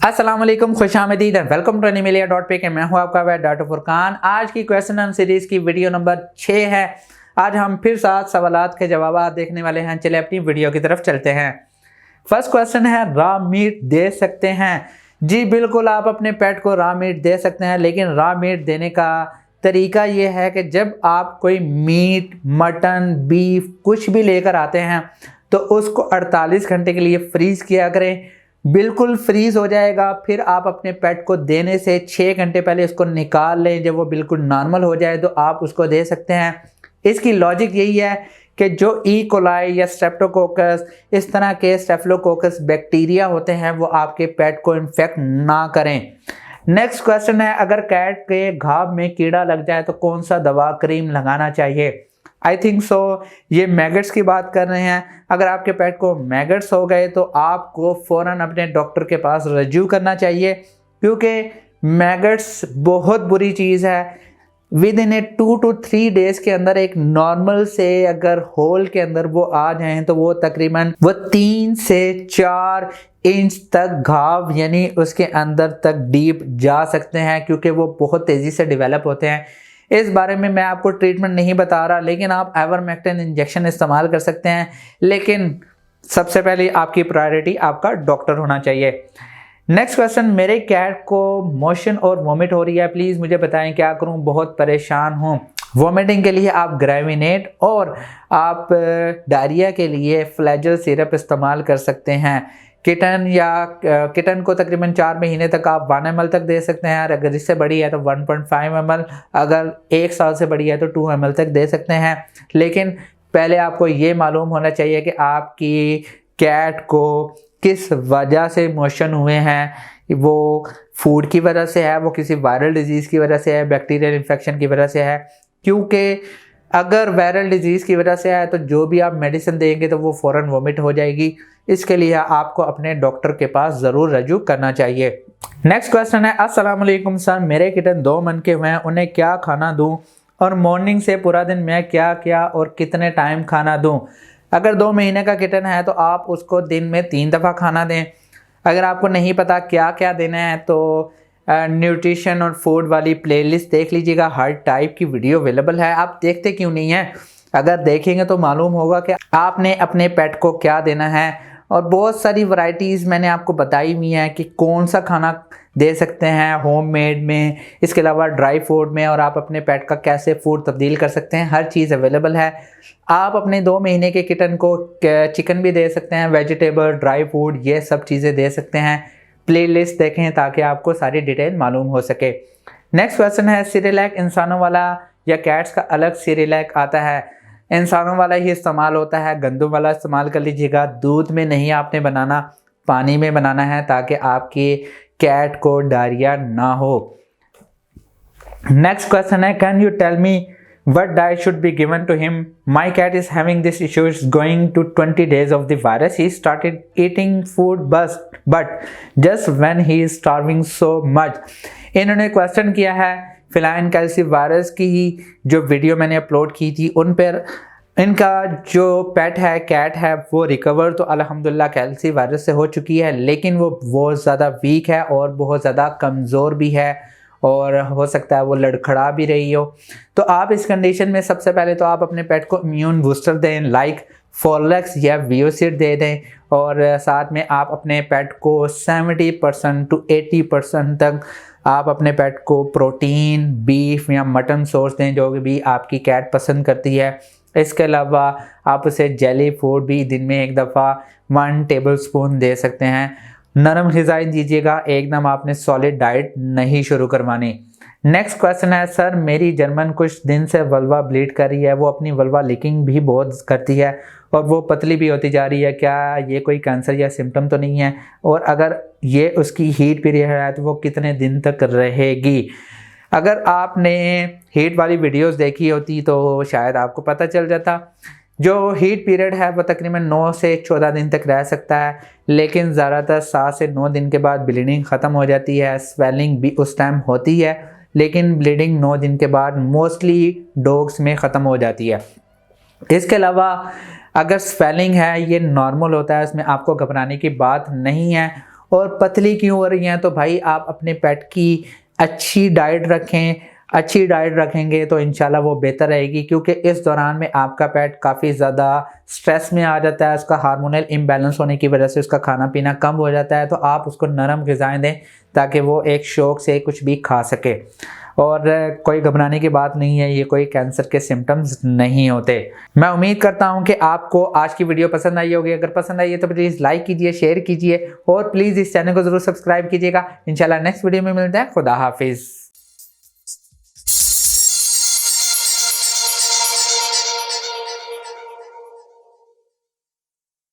अस्सलाम वालेकुम, खुशामदीद and welcome to एनिमिलिया.पे के मैं हूं आपका भाई डॉक्टर फुरकान। आज की क्वेश्चन आंसर सीरीज की वीडियो नंबर 6 है। आज हम फिर 7 सवालात के जवाब देखने वाले हैं। चलिए अपनी वीडियो की तरफ चलते हैं। फर्स्ट क्वेश्चन है, रॉ मीट दे सकते हैं? जी बिल्कुल, आप अपने पेट को रॉ मीट दे सकते हैं, लेकिन रॉ मीट देने का तरीका ये है कि जब आप कोई मीट, मटन, बीफ कुछ भी लेकर आते हैं तो उसको 48 घंटे के लिए फ्रीज किया करें। बिल्कुल फ्रीज हो जाएगा, फिर आप अपने पेट को देने से 6 घंटे पहले उसको निकाल लें। जब वो बिल्कुल नॉर्मल हो जाए तो आप उसको दे सकते हैं। इसकी लॉजिक यही है कि जो ई कोलाई या स्ट्रेप्टोकोकस, इस तरह के स्टेफिलोकोकस बैक्टीरिया होते हैं, वो आपके पेट को इन्फेक्ट ना करें। नेक्स्ट क्वेश्चन है, अगर कैट के घाव में कीड़ा लग जाए तो कौन सा दवा क्रीम लगाना चाहिए? आई थिंक सो ये मैगट्स की बात कर रहे हैं। अगर आपके पेट को मैगट्स हो गए तो आपको फ़ौरन अपने डॉक्टर के पास रजू करना चाहिए, क्योंकि मैगट्स बहुत बुरी चीज़ है। विद इन 2 to 3 डेज के अंदर एक नॉर्मल से अगर होल के अंदर वो आ जाएं तो वो तकरीबन 3 से 4 इंच तक घाव यानी उसके अंदर तक डीप जा सकते हैं, क्योंकि वो बहुत तेज़ी से डेवलप होते हैं। इस बारे में मैं आपको ट्रीटमेंट नहीं बता रहा, लेकिन आप आइवरमेक्टिन इंजेक्शन इस्तेमाल कर सकते हैं। लेकिन सबसे पहले आपकी प्रायोरिटी आपका डॉक्टर होना चाहिए। नेक्स्ट क्वेश्चन, मेरे कैट को मोशन और वॉमिट हो रही है, प्लीज़ मुझे बताएं क्या करूं, बहुत परेशान हूं। वॉमिटिंग के लिए आप ग्रेविनेट और आप डायरिया के लिए फ्लैजल सिरप इस्तेमाल कर सकते हैं। किटन को तकरीबन 4 महीने तक आप 1 ml तक दे सकते हैं। अगर इससे बड़ी है तो 1.5 ml, अगर 1 साल से बड़ी है तो 2 ml तक दे सकते हैं। लेकिन पहले आपको ये मालूम होना चाहिए कि आपकी कैट को किस वजह से मोशन हुए हैं। वो फूड की वजह से है, वो किसी वायरल डिजीज़ की वजह से है, बैक्टीरियल इन्फेक्शन की वजह से है। क्योंकि अगर वायरल डिजीज़ की वजह से है तो जो भी आप मेडिसिन देंगे तो वो फ़ौरन वॉमिट हो जाएगी। इसके लिए आपको अपने डॉक्टर के पास ज़रूर रजू करना चाहिए। नेक्स्ट क्वेश्चन है, अस्सलाम वालेकुम सर, मेरे किटन 2 मन के हुए हैं, उन्हें क्या खाना दूं और मॉर्निंग से पूरा दिन मैं क्या क्या और कितने टाइम खाना दूं? अगर 2 महीने का किटन है तो आप उसको दिन में 3 दफ़ा खाना दें। अगर आपको नहीं पता क्या क्या देना है तो न्यूट्रिशन और फूड वाली प्लेलिस्ट देख लीजिएगा। हर टाइप की वीडियो अवेलेबल है, आप देखते क्यों नहीं हैं? अगर देखेंगे तो मालूम होगा कि आपने अपने पेट को क्या देना है। और बहुत सारी वैरायटीज़ मैंने आपको बताई हुई हैं कि कौन सा खाना दे सकते हैं होममेड में, इसके अलावा ड्राई फूड में, और आप अपने पेट का कैसे फूड तब्दील कर सकते हैं। हर चीज़ अवेलेबल है। आप अपने 2 महीने के किटन को चिकन भी दे सकते हैं, वेजिटेबल, ड्राई फूड, ये सब चीज़ें दे सकते हैं। प्लेलिस्ट देखें ताकि आपको सारी डिटेल मालूम हो सके। नेक्स्ट क्वेश्चन है, सिरिलैक इंसानों वाला या कैट्स का अलग सिरिलैक आता है? इंसानों वाला ही इस्तेमाल होता है, गंदम वाला इस्तेमाल कर लीजिएगा। दूध में नहीं आपने बनाना, पानी में बनाना है, ताकि आपकी कैट को डायरिया ना हो। नेक्स्ट क्वेश्चन है, can you tell me what diet should be given to him? My cat is having this issue. It's going to 20 days of the virus. He started eating food but just when he is starving so much. इन्होंने question किया है feline कैल्सी virus की जो video मैंने upload की थी उन पर। इनका जो पेट है, कैट है, वो रिकवर तो अल्हम्दुलिल्लाह कैल्सी वायरस से हो चुकी है, लेकिन वो बहुत ज़्यादा वीक है और बहुत ज़्यादा कमज़ोर भी है, और हो सकता है वो लड़खड़ा भी रही हो। तो आप इस कंडीशन में सबसे पहले तो आप अपने पेट को इम्यून बूस्टर दें, लाइक फॉरलेक्स या वियोसिड दे दें, और साथ में आप अपने पेट को 70% to 80% तक आप अपने पेट को प्रोटीन, बीफ या मटन सोर्स दें, जो भी आपकी कैट पसंद करती है। इसके अलावा आप उसे जेली फूड भी दिन में 1 दफ़ा 1 टेबलस्पून दे सकते हैं। नरम ग़िज़ाएं दीजिएगा, एकदम आपने सॉलिड डाइट नहीं शुरू करवानी। नेक्स्ट क्वेश्चन है, सर मेरी जर्मन कुछ दिन से वल्वा ब्लीड कर रही है, वो अपनी वल्वा लीकिंग भी बहुत करती है और वो पतली भी होती जा रही है, क्या ये कोई कैंसर या सिम्टम तो नहीं है? और अगर ये उसकी हीट पीरियड है तो वो कितने दिन तक रहेगी? अगर आपने हीट वाली वीडियोस देखी होती तो शायद आपको पता चल जाता। जो हीट पीरियड है वो तकरीबन 9 से 14 दिन तक रह सकता है, लेकिन ज़्यादातर 7 से 9 दिन के बाद ब्लीडिंग ख़त्म हो जाती है। स्वेलिंग भी उस टाइम होती है, लेकिन ब्लीडिंग 9 दिन के बाद मोस्टली डॉग्स में ख़त्म हो जाती है। इसके अलावा अगर स्वेलिंग है ये नॉर्मल होता है, इसमें आपको घबराने की बात नहीं है। और पतली क्यों हो रही हैं, तो भाई आप अपने पेट की अच्छी डाइट रखें। अच्छी डाइट रखेंगे तो इंशाल्लाह वो बेहतर रहेगी, क्योंकि इस दौरान में आपका पेट काफ़ी ज़्यादा स्ट्रेस में आ जाता है। उसका हार्मोनल इम्बैलेंस होने की वजह से उसका खाना पीना कम हो जाता है। तो आप उसको नरम ग़िज़ाएँ दें ताकि वो एक शौक़ से कुछ भी खा सके। और कोई घबराने की बात नहीं है, ये कोई कैंसर के सिम्टम्स नहीं होते। मैं उम्मीद करता हूँ कि आपको आज की वीडियो पसंद आई होगी। अगर पसंद आई है तो प्लीज़ लाइक कीजिए, शेयर कीजिए और प्लीज़ इस चैनल को ज़रूर सब्सक्राइब कीजिएगा। इंशाल्लाह नेक्स्ट वीडियो में मिलते हैं। खुदा हाफिज़।